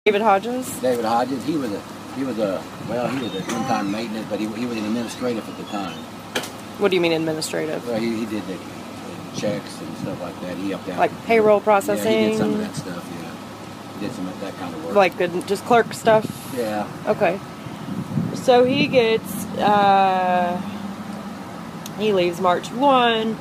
David Hodges? David Hodges. He was a one-time maintenance, but he was an administrative at the time. What do you mean administrative? Well, he did the checks and stuff like that. He helped out. Like payroll processing? Yeah, he did some of that stuff, yeah. He did some of that kind of work. Like just clerk stuff? Yeah. Okay. So he gets, he leaves March 1,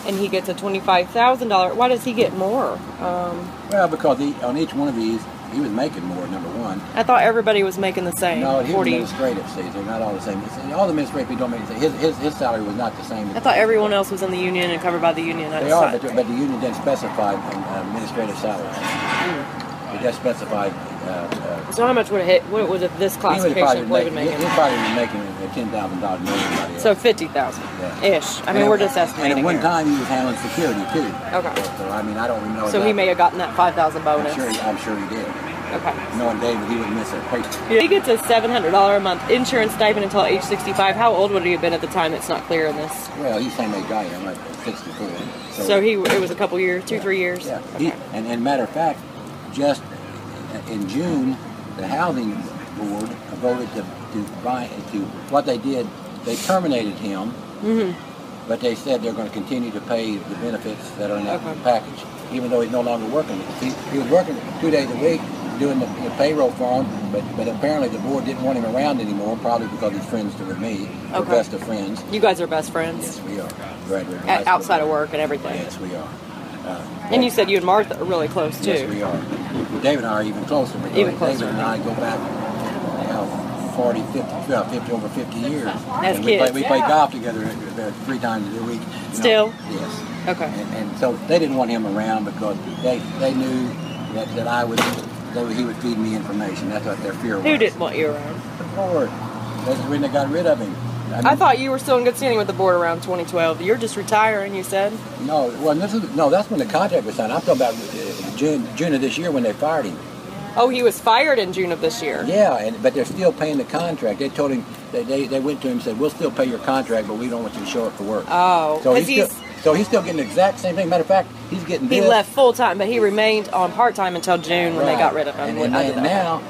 and he gets a $25,000. Why does he get more? Well, because on each one of these, he was making more, number one. I thought everybody was making the same. No, he was administrative, see, they're not all the same. All the administrative people don't make the same. His salary was not the same. I thought everyone else was in the union and covered by the union. They are, but the union didn't specify administrative salary. It just specified. So how much would it hit? What would this classification employee been making? He probably was making $10,000 more. So 50,000 ish. I mean, we're just estimating. And at one here. time, he was handling security too. Okay. So I mean, I don't even know. So he may have gotten that 5,000 bonus. I'm sure he did. Okay. Knowing David, he wouldn't miss a paper. He gets a $700 a month insurance stipend until age 65. How old would he have been at the time? It's not clear in this. Well, he's the same age I am, like 64. So it was a couple years, 2-3 years. Yeah. Okay. And matter of fact, just in June, the housing board voted to what they did. They terminated him, but they said they're going to continue to pay the benefits that are in that package, even though he's no longer working. He was working 2 days a week doing the payroll for him, but apparently the board didn't want him around anymore, probably because he's friends with me. We're best of friends. You guys are best friends? Yes, we are. Graduated outside of work and everything? Yes, we are. And you said you and Martha are really close too. Yes, we are. David and I are even closer. Even closer. David and I go back over 50 years. As and kids. We play golf together 3 times a week. Still? Yes. Okay. And so they didn't want him around because they knew that he would feed me information. That's what their fear was. Who didn't want you around? The board. That's when they got rid of him. I thought you were still in good standing with the board around 2012. You're just retiring, you said? No, well, that's when the contract was signed. I'm talking about June of this year when they fired him. Oh, he was fired in June of this year. Yeah, but they're still paying the contract. They told him, they went to him and said, we'll still pay your contract, but we don't want you to show up for work. Oh. So he's still getting the exact same thing. Matter of fact, he's getting this. He left full-time, but he remained on part-time until June when they got rid of him. And now,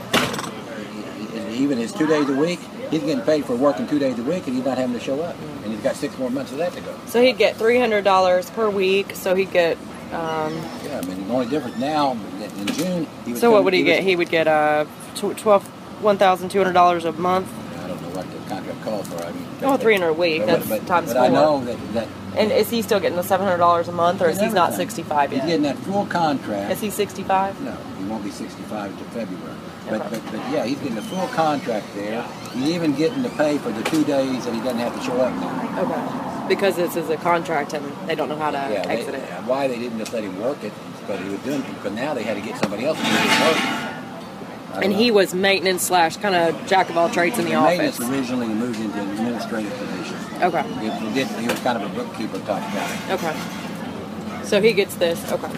even his 2 days a week, he's getting paid for working 2 days a week, and he's not having to show up. And he's got 6 more months of that to go. So he'd get $300 per week, so he'd get... yeah, I mean, the only difference now, in June... So what would he get? He would get $1,200 a month? I don't know what the contract calls for. I mean, $300 a week. That's times 4. I know that... And is he still getting the $700 a month, or is he not 65 yet? He's getting that full contract. Is he 65? No, he won't be 65 until February. But yeah, he's getting a full contract there. He's even getting to pay for the 2 days that he doesn't have to show up now. Okay. Because this is a contract and they don't know how to exit it. Why they didn't just let him work it, but he was doing it, because now they had to get somebody else to do his work. And he was maintenance / kind of jack of all trades in the office. Maintenance originally moved into an administrative position. Okay. He was kind of a bookkeeper type guy. Okay. So he gets this. Okay.